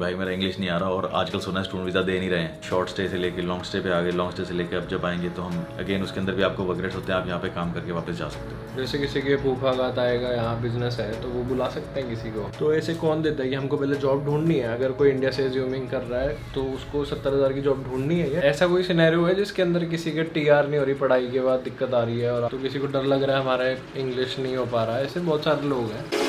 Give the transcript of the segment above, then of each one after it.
भाई मेरा इंग्लिश नहीं आ रहा और आजकल सुना है स्टूडेंट वीज़ा दे नहीं रहे हैं। शॉर्ट स्टे से लेके लॉन्ग स्टे पे आ गए, लॉन्ग स्टे से लेके अब जब आएंगे तो हम अगेन उसके अंदर भी आपको वर्क रेट्स होते हैं, आप यहाँ पे काम करके वापस जा सकते हो। जैसे किसी के फूफागात आएगा, यहाँ बिजनेस है तो वो बुला सकते हैं किसी को। तो ऐसे कौन देता है कि हमको पहले जॉब ढूंढनी है? अगर कोई इंडिया से ज्यूमिंग कर रहा है तो उसको 70,000 की जॉब ढूंढनी है या ऐसा कोई सिनेरियो है जिसके अंदर किसी के TR नहीं हो रही, पढ़ाई के बाद दिक्कत आ रही है और तो किसी को डर लग रहा है हमारा इंग्लिश नहीं हो पा रहा है? ऐसे बहुत सारे लोग हैं।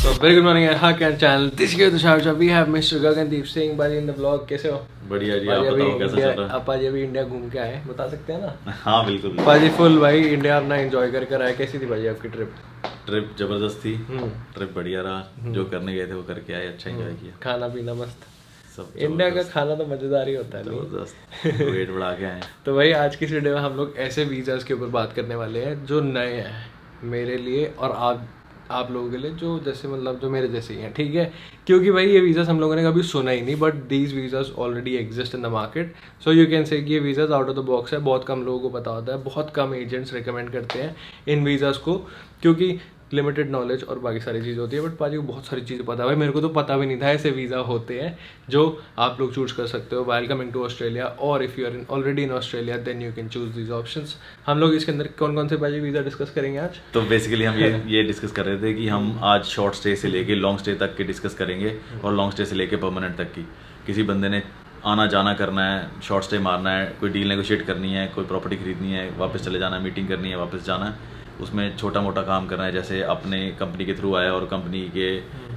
So very good morning, Hack and channel. This is Tushar. We have Mr. Gagandeep Singh भाई in the vlog. कैसे हो? बढ़िया जी, आप बताओ कैसा चल रहा है? आप आज अभी इंडिया घूम के आए, बता सकते हैं ना? हाँ बिल्कुल पाजी फुल भाई इंडिया अपना एंजॉय कर आए। कैसी थी भाई आपकी ट्रिप? ट्रिप जबरदस्त थी। ट्रिप बढ़िया रहा, जो करने गए थे वो करके आए, अच्छा एंजॉय किया, खाना पीना मस्त। सब इंडिया का खाना तो मजेदार ही होता है। जबरदस्त, वेट बढ़ा के आए। तो भाई आज की इस वीडियो में हम लोग ऐसे वीज़ाज़ के ऊपर बात करने वाले हैं जो नए हैं मेरे लिए और आप लोगों के लिए जो जैसे मतलब जो मेरे जैसे ही हैं, ठीक है? क्योंकि भाई ये वीज़ाज़ हम लोगों ने कभी सुना ही नहीं, but these visas already exist in the market. So you can say कि ये visas out of the box है। बहुत कम लोगों को पता होता है, बहुत कम एजेंट्स रिकमेंड करते हैं इन वीज़ाज़ को, क्योंकि लिमिटेड नॉलेज और बाकी सारी चीज़ होती है। बट पाजी को बहुत सारी चीज़ें पता है भाई, मेरे को तो पता भी नहीं था ऐसे वीज़ा होते हैं जो आप लोग चूज़ कर सकते हो व्हाइल कमिंग टू ऑस्ट्रेलिया। और if you are already in Australia then you can choose these options. हम लोग इसके अंदर कौन कौन से पाजी वीज़ा डिस्कस करेंगे आज? तो बेसिकली हम ये डिस्कस कर रहे थे कि हम आज शॉर्ट स्टे से लेके लॉन्ग स्टे तक के डिस्कस करेंगे और लॉन्ग स्टे से लेके परमानेंट तक की। किसी बंदे ने आना जाना करना है, शॉर्ट स्टे मारना है, कोई डील नेगोशिएट करनी है, कोई प्रॉपर्टी खरीदनी है, वापस चले जाना है, मीटिंग करनी है, वापस जाना है, उसमें छोटा मोटा काम करना है, जैसे अपने कंपनी के थ्रू आया और कंपनी के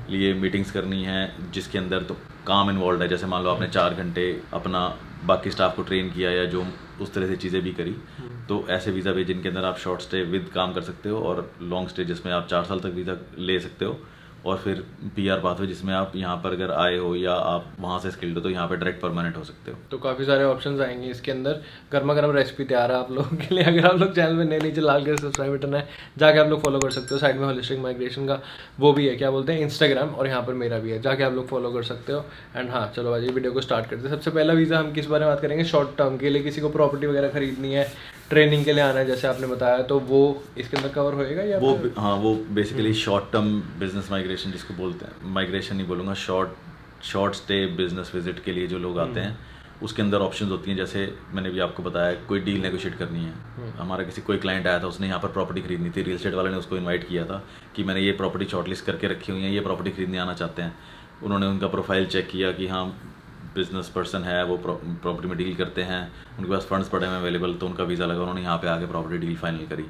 लिए मीटिंग्स करनी है जिसके अंदर तो काम इन्वॉल्व है। जैसे मान लो आपने 4 घंटे अपना बाकी स्टाफ को ट्रेन किया या जो उस तरह से चीज़ें भी करी, तो ऐसे वीज़ा भी जिनके अंदर आप शॉर्ट स्टे विद काम कर सकते हो, और लॉन्ग स्टे जिसमें आप 4 साल तक वीज़ा ले सकते हो, और फिर PR पाथवे जिसमें आप यहाँ पर अगर आए हो या आप वहाँ से स्किल्ड हो तो यहाँ पर डायरेक्ट परमानेंट हो सकते हो। तो काफ़ी सारे ऑप्शंस आएंगे इसके अंदर। गर्मा गर्म रेसिपी तैयार है आप लोगों के लिए। अगर आप लोग चैनल में नए, नीचे लाल कलर सब्सक्राइब बटन है, जाके आप लोग फॉलो कर सकते हो। साइड में होलिस्टिक माइग्रेशन का वो भी है, क्या बोलते हैं, इंस्टाग्राम, और यहाँ पर मेरा भी है, जाके आप लोग फॉलो कर सकते हो। एंड हाँ चलो भाई वीडियो को स्टार्ट करते हैं। सबसे पहला वीज़ा हम किस बारे में बात करेंगे? शॉर्ट टर्म के लिए, किसी को प्रॉपर्टी वगैरह खरीदनी है, ट्रेनिंग के लिए आना है जैसे आपने बताया, तो वो इसके अंदर कवर होएगा या वो हाँ, वो basically short term business migration जिसको बोलते हैं, माइग्रेशन नहीं बोलूँगा, शॉर्ट स्टे बिजनेस विजिट के लिए जो लोग आते हैं उसके अंदर ऑप्शंस होती हैं। जैसे मैंने भी आपको बताया, कोई डील नेगोशिएट करनी है, हमारा कोई क्लाइंट आया था, उसने यहाँ पर प्रॉपर्टी खरीदनी थी, रियल एस्टेट वाले ने उसको इन्वाइट किया था कि मैंने ये प्रॉपर्टी शॉर्टलिस्ट करके रखी हुई है, ये प्रॉपर्टी खरीदने आना चाहते हैं। उन्होंने उनका प्रोफाइल चेक किया कि हाँ बिजनेस पर्सन है, वो प्रॉपर्टी में डील करते हैं, उनके पास फंड्स पड़े हैं अवेलेबल, तो उनका वीज़ा लगा, उन्होंने यहाँ पे आके प्रॉपर्टी डील फाइनल करी।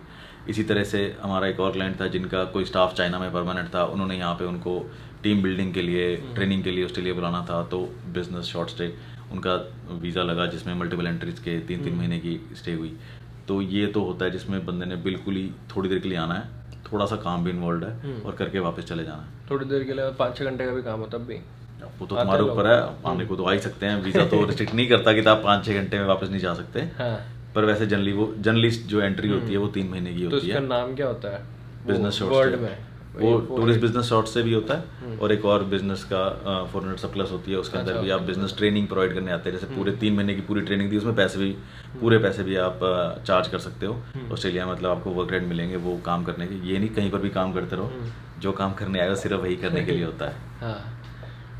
इसी तरह से हमारा एक और क्लाइंट था जिनका कोई स्टाफ चाइना में परमानेंट था, उन्होंने यहाँ पे उनको टीम बिल्डिंग के लिए, ट्रेनिंग के लिए ऑस्ट्रेलिया बुलाना था, तो बिजनेस शॉर्ट स्टे उनका वीज़ा लगा जिसमें मल्टीपल एंट्रीज के 3-3 महीने की स्टे हुई। तो ये तो होता है जिसमें बंदे ने बिल्कुल ही थोड़ी देर के लिए आना है, थोड़ा सा काम भी इन्वॉल्व है और करके वापस चले जाना है। थोड़ी देर के लिए 5-6 घंटे का भी काम हो तब भी वो तो तुम्हारे ऊपर है, आने को तो आ ही सकते हैं। वीज़ा तो रिस्ट्रिक्ट नहीं करता कि आप 5-6 घंटे में वापस नहीं जा सकते। हाँ। पर वैसे जनरली जो एंट्री होती है वो 3 महीने की तो होती है। इसका नाम क्या होता है बिजनेस शॉर्ट वर्ल्ड में? वो टूरिस्ट बिजनेस शॉर्ट से भी होता है, और एक और बिजनेस का 400 सब प्लस होती है, उसके अंदर भी आप बिजनेस ट्रेनिंग प्रोवाइड करने आते हैं। जैसे पूरे 3 महीने की पूरी ट्रेनिंग दी, उसमें पैसे भी पूरे पैसे भी आप चार्ज कर सकते हो ऑस्ट्रेलिया में। मतलब आपको वर्क रेट मिलेंगे वो काम करने के। ये नहीं कहीं पर भी काम करते रहो, जो काम करने आएगा सिर्फ वही करने के लिए होता है। हाँ।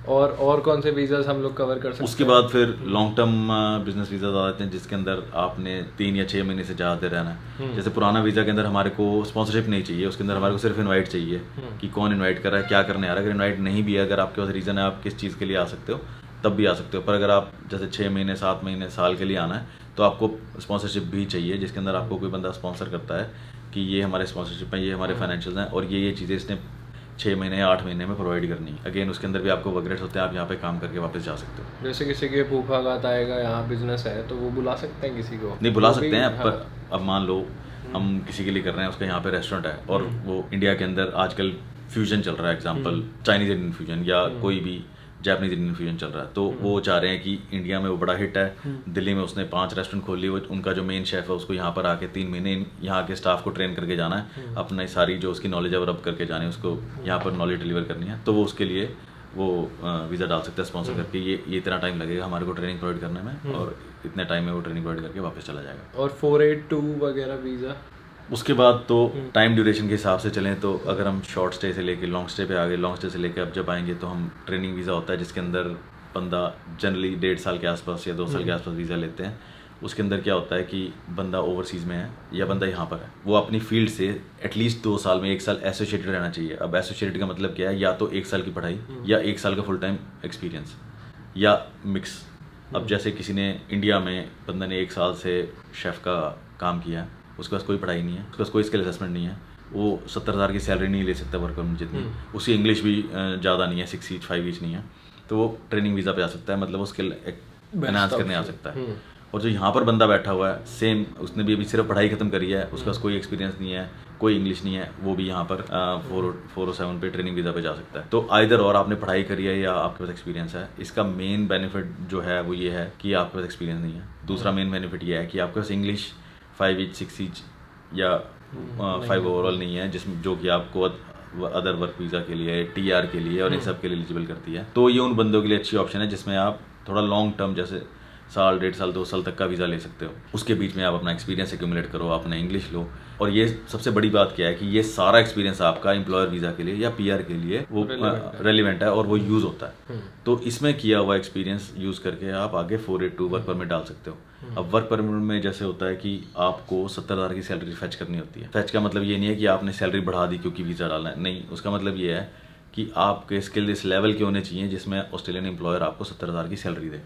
और कौन से वीज़ास हम लोग कवर कर सकते हैं? उसके बाद फिर लॉन्ग टर्म बिजनेस वीज़ा आ जाते हैं जिसके अंदर आपने 3 या 6 महीने से ज़्यादा देर रहना है। जैसे पुराना वीज़ा के अंदर हमारे को स्पॉन्सरशिप नहीं चाहिए, उसके अंदर हमारे को सिर्फ इनवाइट चाहिए कि कौन इनवाइट कर रहा है, क्या करने आ रहा है। अगर इनवाइट नहीं भी है, अगर आपके पास रीज़न है आप किस चीज़ के लिए आ सकते हो तब भी आ सकते हो। पर अगर आप जैसे 6 महीने, 7 महीने, साल के लिए आना है तो आपको स्पॉन्सरशिप भी चाहिए, जिसके अंदर आपको कोई बंदा स्पॉन्सर करता है कि ये हमारे स्पॉन्सरशिप हैं, ये हमारे फाइनेंशियल हैं, और ये चीज़ें इसने 6 महीने या 8 महीने में प्रोवाइड करनी है। अगेन उसके अंदर भी आपको वर्क रेट्स होते हैं, आप यहाँ पे काम करके वापस जा सकते हो। जैसे किसी के फूफागात आएगा, यहाँ बिजनेस है, तो वो बुला सकते हैं किसी को? नहीं बुला सकते हैं, पर अब मान लो हम किसी के लिए कर रहे हैं, उसका यहाँ पे रेस्टोरेंट है और वो इंडिया के अंदर आजकल फ्यूजन चल रहा है, एग्जाम्पल चाइनीज इंडियन फ्यूजन या कोई भी जापानीज इंडियन फ्यूजन चल रहा है, तो वो चाह रहे हैं कि इंडिया में वो बड़ा हिट है, दिल्ली में उसने 5 रेस्टोरेंट खोल लिए, उनका जो मेन शेफ है उसको यहाँ पर आके 3 महीने यहाँ के स्टाफ को ट्रेन करके जाना है, अपनी सारी जो उसकी नॉलेज है वो रब करके जानी है, उसको यहाँ पर नॉलेज डिलीवर करनी है। तो वो उसके लिए वो वीज़ा डाल सकते हैं स्पॉन्सर करके, ये इतना टाइम लगेगा हमारे को ट्रेनिंग प्रोवाइड करने में, और इतने टाइम में वो ट्रेनिंग प्रोवाइड करके वापस चला जाएगा। और 482 वगैरह वीज़ा उसके बाद तो टाइम ड्यूरेशन के हिसाब से चलें तो अगर हम शॉर्ट स्टे से लेके लॉन्ग स्टे पे आ गए, लॉन्ग स्टे से लेके अब जब आएंगे तो हम ट्रेनिंग वीज़ा होता है जिसके अंदर बंदा जनरली 1.5 साल के आसपास या 2 साल के आसपास वीज़ा लेते हैं। उसके अंदर क्या होता है कि बंदा ओवरसीज़ में है या बंदा यहाँ पर है, वो अपनी फील्ड से एटलीस्ट 2 साल में 1 साल एसोसिएटेड रहना चाहिए। अब एसोसिएटेड का मतलब क्या है, या तो 1 साल की पढ़ाई या 1 साल का फुल टाइम एक्सपीरियंस या मिक्स। अब जैसे किसी ने इंडिया में बंदा ने 1 साल से शेफ़ का काम किया है, उसके पास कोई पढ़ाई नहीं है, उसके पास कोई स्किल असेसमेंट नहीं है, वो 70,000 की सैलरी नहीं ले सकता वर्क परमिट जितनी, उसकी इंग्लिश भी ज़्यादा नहीं है, 6 ईच 5 ईच नहीं है, तो वो ट्रेनिंग वीज़ा पे आ सकता है, मतलब वो स्किल एनहांस करने आ सकता है। और जो यहाँ पर बंदा बैठा हुआ है सेम, उसने भी अभी सिर्फ पढ़ाई खत्म करी है, उसके पास कोई एक्सपीरियंस नहीं है, कोई इंग्लिश नहीं है, वो भी यहाँ पर 407 पे ट्रेनिंग वीज़ा पे जा सकता है। तो आइदर और आपने पढ़ाई करी है या आपके पास एक्सपीरियंस है। इसका मेन बेनिफिट जो है वो ये है कि आपके पास एक्सपीरियंस नहीं है। दूसरा मेन बेनिफिट ये है कि आपके पास इंग्लिश 5 ईच 6 ईच या 5 ओवरऑल नहीं है, जिसमें जो कि आपको अदर वर्क वीज़ा के लिए, TR के लिए और इन सब के लिए एलिजिबल करती है। तो ये उन बंदों के लिए अच्छी ऑप्शन है जिसमें आप थोड़ा लॉन्ग टर्म जैसे साल 1.5 साल 2 साल तक का वीज़ा ले सकते हो। उसके बीच में आप अपना एक्सपीरियंस एक्यूमुलेट करो, अपना इंग्लिश लो। और ये सबसे बड़ी बात क्या है कि ये सारा एक्सपीरियंस आपका एम्प्लॉयर वीज़ा के लिए या PR के लिए वो रेलिवेंट है और वो यूज़ होता है। तो इसमें किया हुआ एक्सपीरियंस यूज़ करके आप आगे 482 वर्क परमिट डाल सकते हो। अब वर्क परमिट में जैसे होता है कि आपको 70,000 की सैलरी फेच करनी होती है। फेच का मतलब ये नहीं है कि आपने सैलरी बढ़ा दी क्योंकि वीज़ा डालना है, नहीं। उसका मतलब ये है कि आपके स्किल इस लेवल के होने चाहिए जिसमें ऑस्ट्रेलियन एम्प्लॉयर आपको 70,000 की सैलरी दे।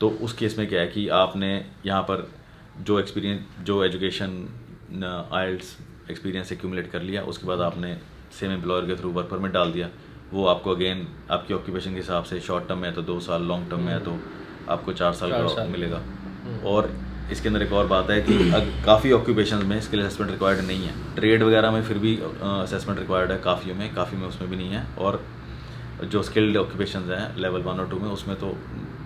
तो उस केस में क्या है कि आपने यहाँ पर जो एक्सपीरियंस, जो एजुकेशन, आइल्स एक्सपीरियंस एक्यूमुलेट कर लिया, उसके बाद आपने सेम एम्प्लॉयर के थ्रू वर्क परमिट डाल दिया। वो आपको अगेन आपकी ऑक्यूपेशन के हिसाब से शॉर्ट टर्म में है तो 2 साल, लॉन्ग टर्म में है तो आपको 4 साल का मिलेगा। और इसके अंदर एक और बात है कि काफ़ी ऑक्यूपेशन में स्किल असेसमेंट रिक्वायर्ड नहीं है। ट्रेड वगैरह में फिर भी असेसमेंट रिक्वायर्ड है, काफ़ी में उसमें भी नहीं है। और जो स्किल्ड ऑक्यूपेशन हैं लेवल 1 और 2 में, उसमें तो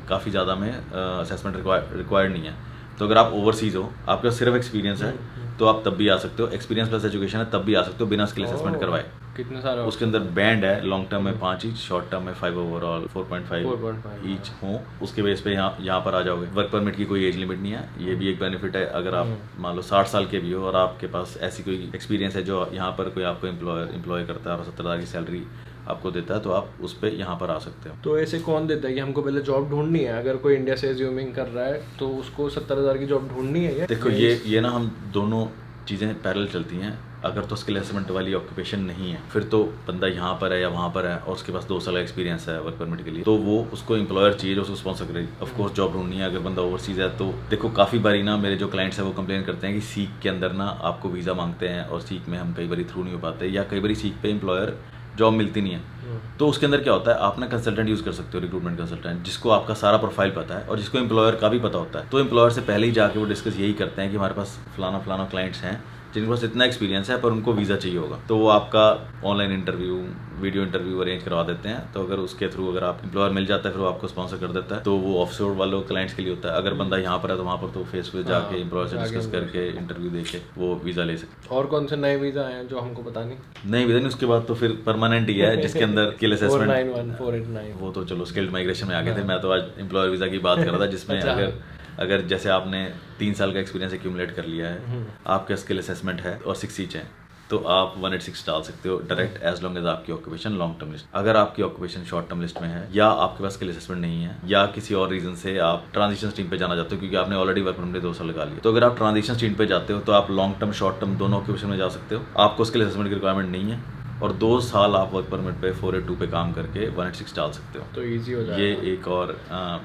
काफ़ी ज़्यादा में असेसमेंट रिक्वायर्ड नहीं है। तो अगर आप ओवरसीज़ हो, आपका सिर्फ एक्सपीरियंस है तो आप तब भी आ सकते हो। एक्सपीरियंस प्लस एजुकेशन है तब भी आ सकते हो बिना स्किल असेसमेंट करवाए। कितने सारे उसके अंदर बैंड है, लॉन्ग टर्म में 5 ईच, शॉर्ट टर्म में 5 ओवरऑल, 4.5 ईच हो। उसके बेस पे यहाँ पर आ जाओगे। वर्क परमिट की कोई एज लिमिट नहीं है, ये भी एक बेनिफिट है। अगर आप मान लो 60 साल के भी हो और आपके पास ऐसी कोई एक्सपीरियंस है जो यहाँ पर कोई आपको एम्प्लॉय करता है और 70,000 की सैलरी आपको देता है, तो आप उस पर यहाँ पर आ सकते हो। तो ऐसे कौन देता है कि हमको पहले जॉब ढूंढनी है? अगर कोई इंडिया से एज्यूमिंग कर रहा है तो उसको 70,000 की जॉब ढूंढनी है? देखो ये ना हम दोनों चीज़ें पैरेलल चलती हैं। अगर तो स्किल असेसमेंट वाली ऑक्यूपेशन नहीं है, फिर तो बंदा यहाँ पर है या वहाँ पर है और उसके पास 2 साल का एक्सपीरियंस है वर्क परमिट के लिए, तो वो उसको एम्प्लॉयर चाहिए जो उसको स्पॉन्सर करे। ऑफ कोर्स जॉब ढूंढनी है। अगर बंदा ओवरसीज है तो देखो काफ़ी बारी ना मेरे जो क्लाइंट्स हैं वो कंप्लेन करते हैं कि सीख के अंदर ना आपको वीज़ा मांगते हैं और सीख में हम कई बारी थ्रू नहीं हो पाते, या कई बारी सीख पे एम्प्लॉयर जॉब मिलती नहीं है। तो उसके अंदर क्या होता है, आप ना कंसल्टेंट यूज़ कर सकते हो, रिक्रूटमेंट कंसल्टेंट, जिसको आपका सारा प्रोफाइल पता है और जिसको एम्प्लॉयर का भी पता होता है। तो एम्प्लॉयर से पहले ही जाके वो डिस्कस यही करते हैं कि हमारे पास फलाना क्लाइंट्स हैं जिनके पास इतना एक्सपीरियंस है पर उनको वीज़ा चाहिए होगा, तो वो आपका online interview, video interview arrange करवा देते हैं। तो अगर उसके थ्रू अगर आप एम्प्लॉयर मिल जाता है फिर वो आपको स्पॉन्सर कर देता है। तो वो ऑफशोर वालों क्लाइंट्स के लिए होता है। अगर बंदा यहाँ पर है तो वहाँ पर तो फेस टू फेस जाके एम्प्लॉयर से डिस्कस करके इंटरव्यू देके वो वीज़ा ले सकते। और कौन से नए वीज़ा हैं जो हमको पता नहीं? नई वीज़ा नहीं, उसके बाद तो फिर परमानेंट ही है जिसके अंदर स्किल असेसमेंट 491, 489 वो तो चलो स्किल्ड माइग्रेशन में आ गए थे। मैं तो आज एम्प्लॉयर वीज़ा की बात कर रहा था जिसमें अगर जैसे आपने 3 साल का एक्सपीरियंस एक्यूमुलेट कर लिया है, आपका स्किल असेसमेंट है और 6 ईच है, तो आप 186 डाल सकते हो डायरेक्ट, एज लॉन्ग एज आपकी ऑक्यूपेशन लॉन्ग टर्म लिस्ट। अगर आपकी ऑक्यूपेशन शॉर्ट टर्म लिस्ट में है या आपके पास स्किल असेसमेंट नहीं है या किसी और रीजन से आप ट्रांजिशन स्ट्रीम पे जाना चाहते हो क्योंकि आपने ऑलरेडी वर्क परमिट 2 साल लगा लिया, तो अगर आप ट्रांजिशन स्ट्रीम पे जाते हो तो आप लॉन्ग टर्म शॉर्ट टर्म दोनों ऑक्यूपेशन में जा सकते हो। आपको स्किल असेसमेंट की रिक्वायरमेंट नहीं है और 2 साल आप वर्क परमिट पे 482 पे काम करके 186 डाल सकते हो। तो इजी हो जाएगा। ये एक और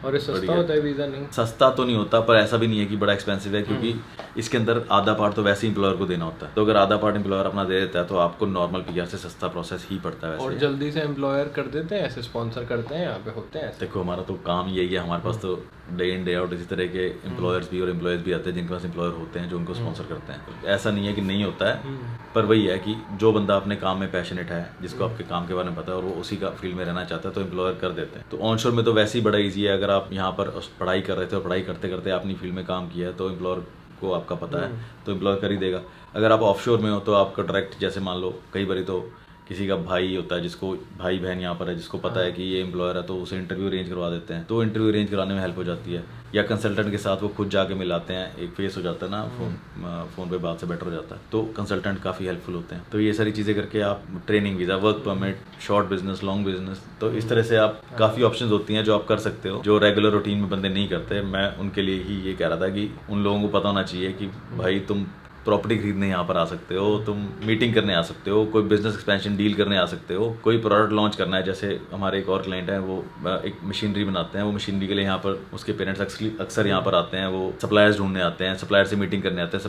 ये सस्ता होता है वीज़ा? नहीं सस्ता तो नहीं होता, पर ऐसा भी नहीं है कि बड़ा एक्सपेंसिव है, क्योंकि इसके अंदर आधा पार्ट तो वैसे ही एम्प्लॉयर को देना होता है। तो अगर आधा पार्ट एम्प्लॉयर अपना दे देता है तो आपको नॉर्मल PR से सस्ता प्रोसेस ही पड़ता है। और जल्दी से एम्प्लॉयर कर देते हैं ऐसे, स्पॉन्सर करते हैं यहाँ पे होते हैं? देखो हमारा तो काम यही है, हमारे पास तो डे इन डे आउट इसी तरह के एम्प्लॉयर्स भी और एम्प्लॉयज़ भी आते हैं जिनके पास एम्प्लॉयर होते हैं जो उनको स्पॉन्सर करते हैं। ऐसा नहीं है कि नहीं होता है, पर वही है कि जो बंदा अपने काम में पैशनेट है, जिसको आपके काम के बारे में पता है और वो उसी का फील्ड में रहना चाहता है, तो एम्प्लॉयर कर देते हैं। तो ऑनशोर में तो वैसे ही बड़ा ईजी है। अगर आप यहाँ पर पढ़ाई कर रहे थे और पढ़ाई करते करते अपनी फील्ड में काम किया है तो एम्प्लॉयर को आपका पता है तो एम्प्लॉयर कर ही देगा। अगर आप ऑफशोर में हो तो आपका डायरेक्ट, जैसे मान लो कई बार तो किसी का भाई होता है, जिसको भाई बहन यहाँ पर है, जिसको पता है कि ये एम्प्लॉयर है, तो उसे इंटरव्यू अरेंज करवा देते हैं, तो इंटरव्यू अरेंज कराने में हेल्प हो जाती है। या कंसल्टेंट के साथ वो खुद जाके मिलाते हैं, एक फेस हो जाता है ना, फ़ोन पे बात से बेटर हो जाता है, तो कंसल्टेंट काफ़ी हेल्पफुल होते हैं। तो ये सारी चीज़ें करके आप training visa, work permit, short business, long business, तो इस तरह से आप काफ़ी ऑप्शंस होती हैं जो आप कर सकते हो, जो रेगुलर रूटीन में बंदे नहीं करते। मैं उनके लिए ही ये कह रहा था कि उन लोगों को पता होना चाहिए कि भाई तुम प्रॉपर्टी खरीदने यहाँ पर आ सकते हो, तुम मीटिंग करने आ सकते हो, कोई बिजनेस एक्सपेंशन डील करने आ सकते हो, कोई प्रोडक्ट लॉन्च करना है। जैसे हमारे एक और क्लाइंट है, वो एक मशीनरी बनाते हैं, वो मशीनरी के लिए यहाँ पर उसके पेरेंट्स अक्सर यहाँ पर आते हैं, वो सप्लायर्स ढूंढने आते हैं, सप्लायर से मीटिंग करने आते हैं,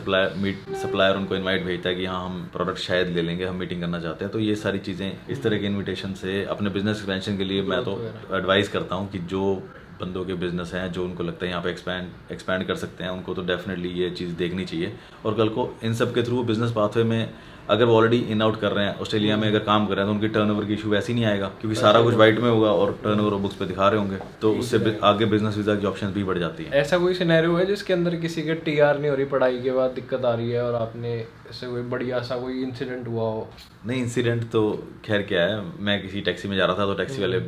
सप्लायर उनको इन्वाइट भेजता है कि हाँ हम प्रोडक्ट शायद ले लेंगे, हम मीटिंग करना चाहते हैं। तो ये सारी चीज़ें, इस तरह के इन्विटेशन से अपने बिजनेस एक्सपेंशन के लिए मैं तो एडवाइस करता हूँ कि जो बंदों के बिजनेस हैं, जो उनको लगता है यहाँ पे एक्सपैंड कर सकते हैं, उनको तो डेफिनेटली ये चीज़ देखनी चाहिए। और कल को इन सब के थ्रू बिजनेस पाथवे में अगर वो ऑलरेडी इन आउट कर रहे हैं, ऑस्ट्रेलिया में अगर काम कर रहे हैं, तो उनकी टर्नओवर की इशू वैसे ही नहीं आएगा, क्योंकि सारा कुछ वाइट में होगा और टर्नओवर बुक्स पे दिखा रहे होंगे, तो उससे आगे बिजनेस वीज़ा की ऑप्शन भी बढ़ जाती है। ऐसा कोई सिनेरियो है जिसके अंदर किसी के TR नहीं हो रही, पढ़ाई के बाद दिक्कत आ रही है, और आपने ऐसे कोई बढ़िया सा कोई इंसिडेंट हुआ हो? नहीं, इंसिडेंट तो खैर क्या है, मैं किसी टैक्सी में जा रहा था, तो टैक्सी वाले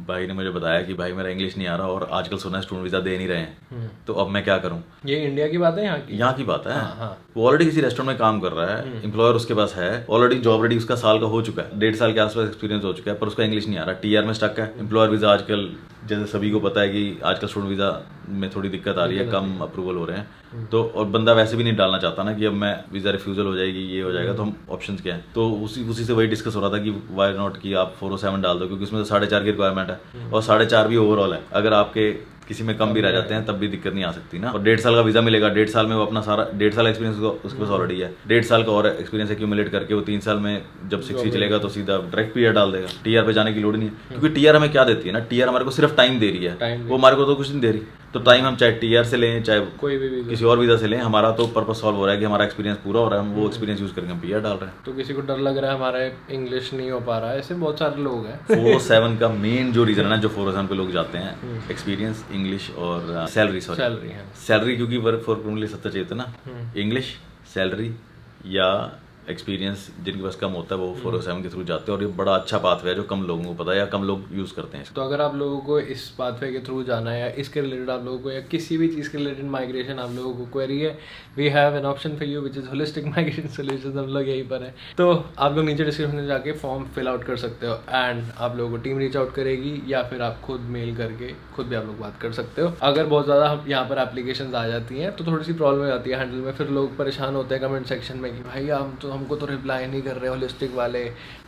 भाई ने मुझे बताया कि भाई मेरा इंग्लिश नहीं आ रहा और आजकल सुना है स्टूडेंट वीज़ा दे नहीं रहे हैं, तो अब मैं क्या करूं। ये इंडिया की बात है? यहाँ की बात है। हाँ। वो ऑलरेडी किसी रेस्टोरेंट में काम कर रहा है, एम्प्लॉयर उसके पास है, ऑलरेडी जॉब रेडी उसका साल का हो चुका है, 1.5 साल के आसपास एक्सपीरियंस हो चुका है, पर उसका इंग्लिश नहीं आ रहा, TR में स्टक है। एम्प्लॉयर वीज़ा आजकल जैसे सभी को पता है कि आजकल स्टूडेंट वीज़ा में थोड़ी दिक्कत आ रही है, कम अप्रूवल हो रहे हैं, तो और बंदा वैसे भी नहीं डालना चाहता ना कि अब मैं वीज़ा रिफ्यूजल हो जाएगी, ये हो जाएगा, तो हम ऑप्शंस क्या हैं। तो उसी से वही डिस्कस हो रहा था कि वाई नॉट कि आप 407 डाल दो, क्योंकि उसमें तो 4.5 की रिक्वायरमेंट है और 4.5 भी ओवरऑल है। अगर आपके किसी में कम भी रह जाते हैं तब भी दिक्कत नहीं आ सकती ना। और 1.5 साल का वीज़ा मिलेगा, 1.5 साल में वो अपना सारा 1.5 साल एक्सपीरियंस उसके पास ऑलरेडी है, 1.5 साल का और एक्सपीरियंस एक्यूमुलेट करके वो 3 साल में जब 60 चलेगा तो सीधा डायरेक्ट PR डाल देगा, TR पे जाने की लोड़ नहीं है। क्योंकि TR हमें क्या देती है ना, TR हमारे को सिर्फ टाइम दे रही है, वो हमारे को तो कुछ नहीं दे रही। तो टाइम हम चाहे TR से लें, चाहे कोई भी किसी और वीज़ा से लें, हमारा तो पर्पस सॉल्व हो रहा है कि हमारा एक्सपीरियंस पूरा हो रहा है, हम वो एक्सपीरियंस यूज़ करके हम PR डाल रहे हैं। तो किसी को डर लग रहा है हमारा इंग्लिश नहीं हो पा रहा है, ऐसे बहुत सारे लोग हैं। 407 का मेन जो रीज़न है ना, जो 407 पे लोग जाते हैं, एक्सपीरियंस, इंग्लिश और सैलरी, क्योंकि वर्क फॉर परमिट सत्ता चाहिए था ना, इंग्लिश, सैलरी या एक्सपीरियंस जिनके पास कम होता है वो 407 के थ्रू जाते हैं, और ये बड़ा अच्छा पाथवे है जो कम लोगों को पता है या कम लोग यूज़ करते हैं। तो अगर आप लोगों को इस पाथवे के थ्रू जाना है या इसके रिलेटेड आप लोगों को या किसी भी चीज़ के रिलेटेड माइग्रेशन आप लोगों को क्वेरी है, we have an option for you which is holistic migration solutions, हम लोग यहीं पर है। तो आप लोग नीचे डिस्क्रिप्शन में जाके फॉर्म फिल आउट कर सकते हो, एंड आप लोगों को टीम रीच आउट करेगी, या फिर आप खुद मेल करके खुद भी आप लोग बात कर सकते हो। अगर बहुत ज़्यादा हम यहाँ पर एप्लीकेशन आ जाती हैं तो थोड़ी सी प्रॉब्लम हो जाती है हैंडल में, फिर लोग परेशान होते हैं कमेंट सेक्शन में कि भाई हमको तो रिप्लाई नहीं कर रहे होलिस्टिक वाले,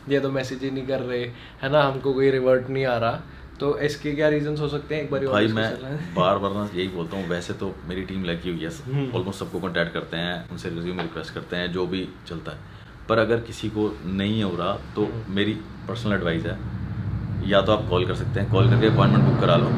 ये तो मैसेज ही नहीं कर रहे, है ना, हमको कोई रिवर्ट नहीं आ रहा। तो इसके क्या रीजंस हो सकते हैं, एक बार भाई मैं बार ना यही बोलता हूँ, वैसे तो मेरी टीम लगी हुई है, ऑलमोस्ट सबको कॉन्टैक्ट करते हैं, उनसे रिज्यूम रिक्वेस्ट करते हैं, जो भी चलता है। पर अगर किसी को नहीं हो रहा तो मेरी पर्सनल एडवाइस है, या तो आप कॉल कर सकते हैं, कॉल करके अपॉइंटमेंट बुक करा लो।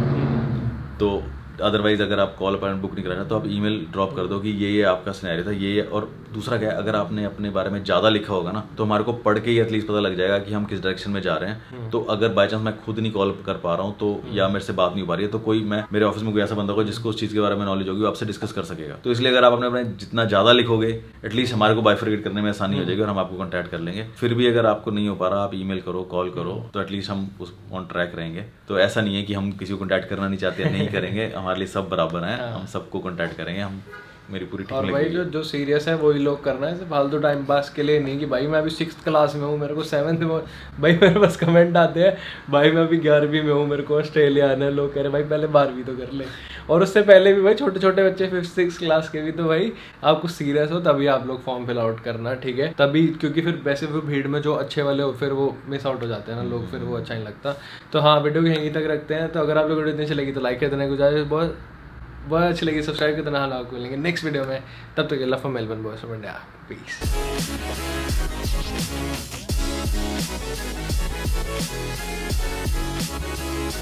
तो अदरवाइज़ अगर आप कॉल अपॉइंटमेंट बुक नहीं कराना तो आप ईमेल ड्रॉप कर दो कि ये आपका सिनेरियो था, ये। और दूसरा क्या है, अगर आपने अपने बारे में ज़्यादा लिखा होगा ना, तो हमारे को पढ़ के ही एटलीस्ट पता लग जाएगा कि हम किस डायरेक्शन में जा रहे हैं। तो अगर बाई चांस मैं खुद नहीं कॉल कर पा रहा हूँ तो, या मेरे से बात नहीं हो पा रही है, तो कोई मेरे ऑफिस में कोई ऐसा बंदा होगा जिसको उस चीज़ के बारे में नॉलेज होगी, वो आपसे डिस्कस कर सकेगा। तो इसलिए अगर आप अपने जितना ज़्यादा लिखोगे, एटलीस्ट हमारे को बाइफरकेट करने में आसानी हो जाएगी और हम आपको कॉन्टैक्ट कर लेंगे। फिर भी अगर आपको नहीं हो पा रहा, आप ईमेल करो, कॉल करो, तो एटलीस्ट हम उस ऑन ट्रैक रहेंगे। तो ऐसा नहीं है कि हम किसी को कॉन्टैक्ट करना नहीं चाहते, नहीं करेंगे, हमारे लिए सब बराबर हैं, हम सबको कॉन्टैक्ट करेंगे। हम मेरी पूरी टीम। और भाई जो सीरियस है वही लोग करना है, सिर्फ फालतू टाइम पास के लिए नहीं कि भाई मैं अभी 6th क्लास में हूँ, मेरे को 7th में, भाई मेरे पास कमेंट आते हैं भाई मैं अभी 11वीं में हूँ, मेरे को ऑस्ट्रेलिया आना है, लोग कह रहे भाई पहले 12वीं तो कर ले। और उससे पहले भी भाई छोटे छोटे बच्चे 5th 6th क्लास के भी, तो भाई आप कुछ सीरियस हो तभी आप लोग फॉर्म फिल आउट करना, ठीक है, तभी, क्योंकि फिर वैसे वो भीड़ में जो अच्छे वाले हो फिर वो मिस आउट हो जाते हैं ना लोग, फिर वो अच्छा नहीं लगता। तो हाँ, वीडियो को यहीं तक रखते हैं। तो अगर आप लोग वीडियो इतनी अच्छी लगी तो लाइक कर देना, गुजारिश बहुत अच्छी लगी सब्सक्राइब कर देना। हाल आपको मिलेंगे नेक्स्ट वीडियो में, तब तक love from Melbourne boys from India, piece.